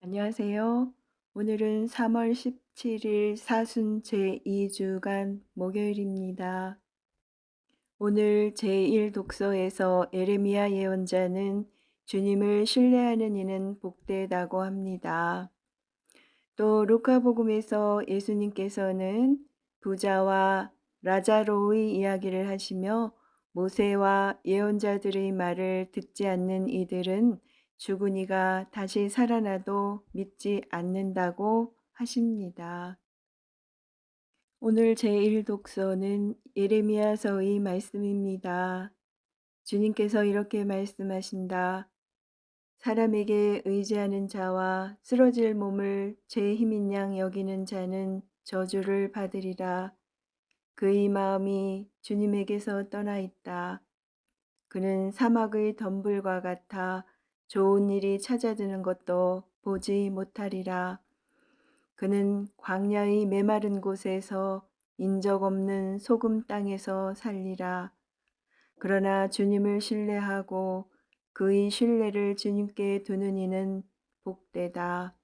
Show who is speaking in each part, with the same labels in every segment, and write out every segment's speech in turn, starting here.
Speaker 1: 안녕하세요. 오늘은 3월 17일 사순 제2주간 목요일입니다. 오늘 제1 독서에서 에레미야 예언자는 주님을 신뢰하는 이는 복되다고 합니다. 또 루카복음에서 예수님께서는 부자와 라자로의 이야기를 하시며 모세와 예언자들의 말을 듣지 않는 이들은 죽은 이가 다시 살아나도 믿지 않는다고 하십니다. 오늘 제1 독서는 예레미야서의 말씀입니다. 주님께서 이렇게 말씀하신다. 사람에게 의지하는 자와 쓰러질 몸을 제 힘인 양 여기는 자는 저주를 받으리라. 그의 마음이 주님에게서 떠나 있다. 그는 사막의 덤불과 같아 좋은 일이 찾아드는 것도 보지 못하리라. 그는 광야의 메마른 곳에서 인적 없는 소금 땅에서 살리라. 그러나 주님을 신뢰하고 그의 신뢰를 주님께 두는 이는 복되다.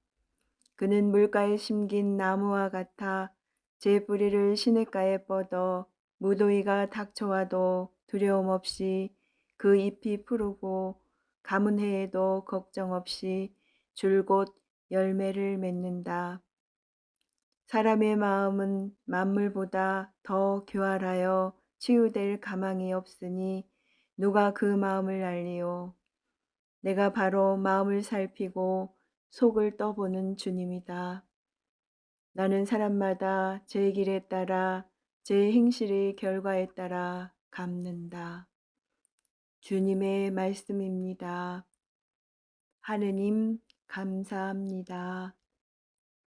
Speaker 1: 그는 물가에 심긴 나무와 같아 제 뿌리를 시냇가에 뻗어 무더위가 닥쳐와도 두려움 없이 그 잎이 푸르고 가뭄 해에도 걱정 없이 줄곧 열매를 맺는다. 사람의 마음은 만물보다 더 교활하여 치유될 가망이 없으니 누가 그 마음을 알리요. 내가 바로 마음을 살피고 속을 떠보는 주님이다. 나는 사람마다 제 길에 따라 제 행실의 결과에 따라 갚는다. 주님의 말씀입니다. 하느님 감사합니다.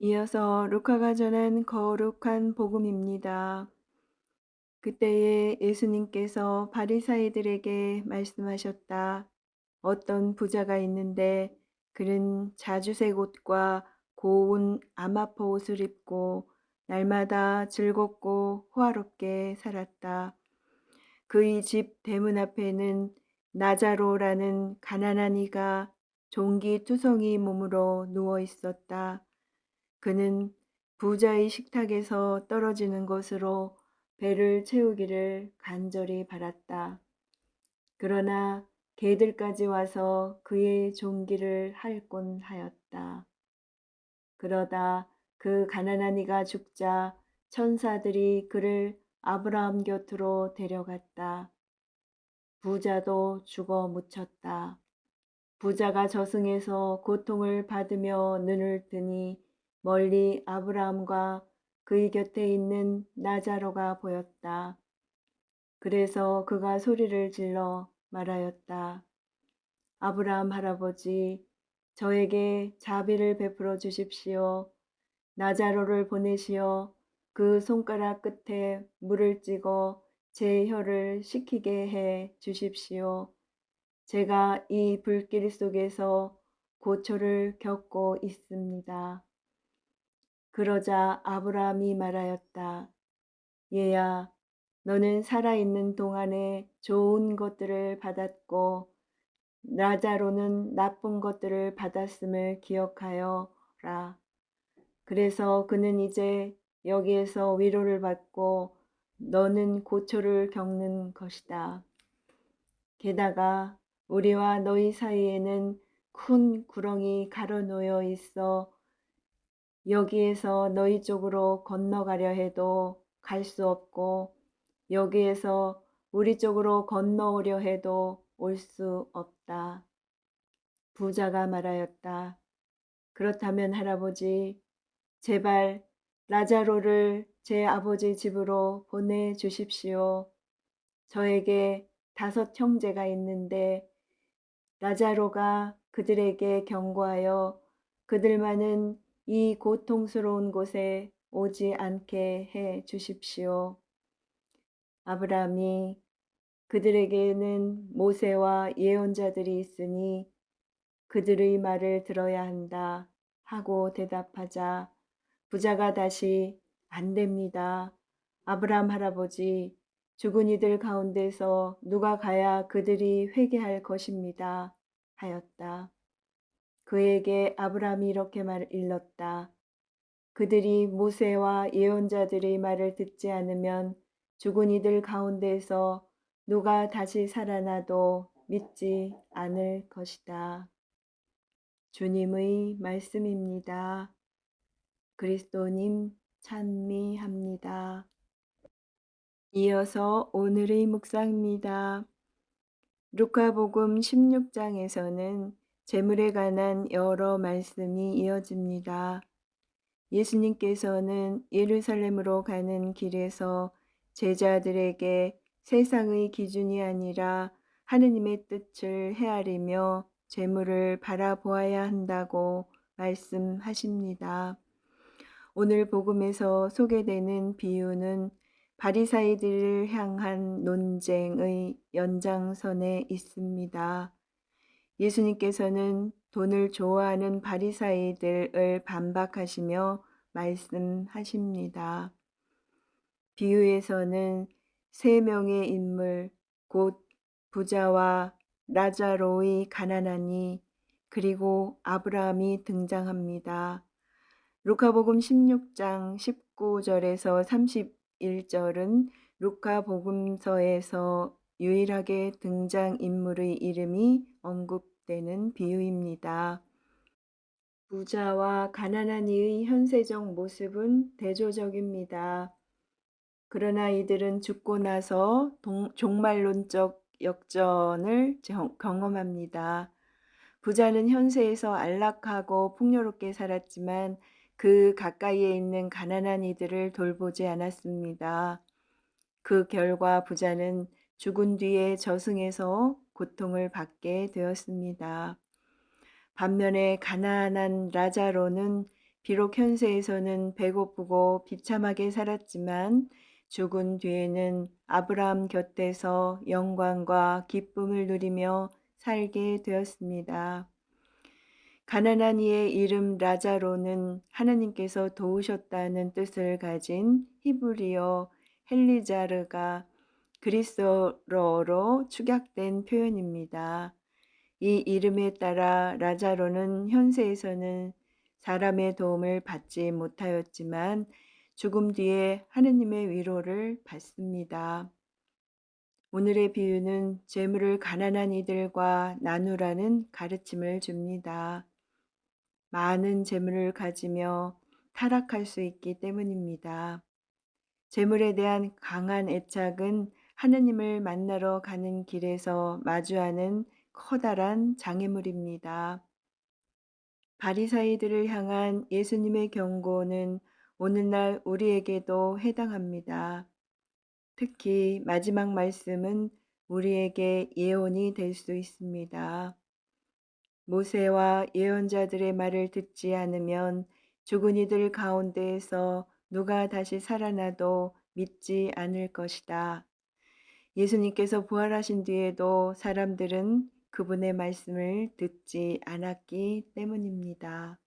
Speaker 1: 이어서 루카가 전한 거룩한 복음입니다. 그때에 예수님께서 바리사이들에게 말씀하셨다. 어떤 부자가 있는데 그는 자주색 옷과 고운 아마포 옷을 입고 날마다 즐겁고 호화롭게 살았다. 그의 집 대문 앞에는 나자로라는 가난한 이가 종기투성이 몸으로 누워 있었다. 그는 부자의 식탁에서 떨어지는 것으로 배를 채우기를 간절히 바랐다. 그러나 개들까지 와서 그의 종기를 할곤 하였다. 그러다 그 가난한 이가 죽자 천사들이 그를 아브라함 곁으로 데려갔다. 부자도 죽어 묻혔다. 부자가 저승에서 고통을 받으며 눈을 뜨니 멀리 아브라함과 그의 곁에 있는 나자로가 보였다. 그래서 그가 소리를 질러 말하였다. 아브라함 할아버지, 저에게 자비를 베풀어 주십시오. 나자로를 보내시어 그 손가락 끝에 물을 찍어 제 혀를 식히게 해 주십시오. 제가 이 불길 속에서 고초를 겪고 있습니다. 그러자 아브라함이 말하였다. 얘야, 너는 살아있는 동안에 좋은 것들을 받았고 나자로는 나쁜 것들을 받았음을 기억하여라. 그래서 그는 이제 여기에서 위로를 받고 너는 고초를 겪는 것이다. 게다가 우리와 너희 사이에는 큰 구렁이 가로놓여 있어 여기에서 너희 쪽으로 건너가려 해도 갈 수 없고 여기에서 우리 쪽으로 건너오려 해도 올 수 없다. 부자가 말하였다. 그렇다면 할아버지, 제발 라자로를 제 아버지 집으로 보내주십시오. 저에게 5 형제가 있는데 라자로가 그들에게 경고하여 그들만은 이 고통스러운 곳에 오지 않게 해 주십시오. 아브라함이 그들에게는 모세와 예언자들이 있으니 그들의 말을 들어야 한다 하고 대답하자 부자가 다시 안 됩니다. 아브라함 할아버지, 죽은 이들 가운데서 누가 가야 그들이 회개할 것입니다. 하였다. 그에게 아브라함이 이렇게 일렀다. 그들이 모세와 예언자들의 말을 듣지 않으면 죽은 이들 가운데에서 누가 다시 살아나도 믿지 않을 것이다. 주님의 말씀입니다. 그리스도님 찬미합니다. 이어서 오늘의 묵상입니다. 루카복음 16장에서는 재물에 관한 여러 말씀이 이어집니다. 예수님께서는 예루살렘으로 가는 길에서 제자들에게 세상의 기준이 아니라 하느님의 뜻을 헤아리며 재물을 바라보아야 한다고 말씀하십니다. 오늘 복음에서 소개되는 비유는 바리사이들을 향한 논쟁의 연장선에 있습니다. 예수님께서는 돈을 좋아하는 바리사이들을 반박하시며 말씀하십니다. 비유에서는 세 명의 인물, 곧 부자와 라자로의 가난하니 그리고 아브라함이 등장합니다. 루카복음 16장 19절에서 31절은 루카복음서에서 유일하게 등장인물의 이름이 언급되는 비유입니다. 부자와 가난한 이의 현세적 모습은 대조적입니다. 그러나 이들은 죽고 나서 종말론적 역전을 경험합니다. 부자는 현세에서 안락하고 풍요롭게 살았지만 그 가까이에 있는 가난한 이들을 돌보지 않았습니다. 그 결과 부자는 죽은 뒤에 저승에서 고통을 받게 되었습니다. 반면에 가난한 라자로는 비록 현세에서는 배고프고 비참하게 살았지만 죽은 뒤에는 아브라함 곁에서 영광과 기쁨을 누리며 살게 되었습니다. 가난한 이의 이름 라자로는 하나님께서 도우셨다는 뜻을 가진 히브리어 헬리자르가 그리스어로 축약된 표현입니다. 이 이름에 따라 라자로는 현세에서는 사람의 도움을 받지 못하였지만 죽음 뒤에 하느님의 위로를 받습니다. 오늘의 비유는 재물을 가난한 이들과 나누라는 가르침을 줍니다. 많은 재물을 가지며 타락할 수 있기 때문입니다. 재물에 대한 강한 애착은 하느님을 만나러 가는 길에서 마주하는 커다란 장애물입니다. 바리사이들을 향한 예수님의 경고는 오늘날 우리에게도 해당합니다. 특히 마지막 말씀은 우리에게 예언이 될 수 있습니다. 모세와 예언자들의 말을 듣지 않으면 죽은 이들 가운데에서 누가 다시 살아나도 믿지 않을 것이다. 예수님께서 부활하신 뒤에도 사람들은 그분의 말씀을 듣지 않았기 때문입니다.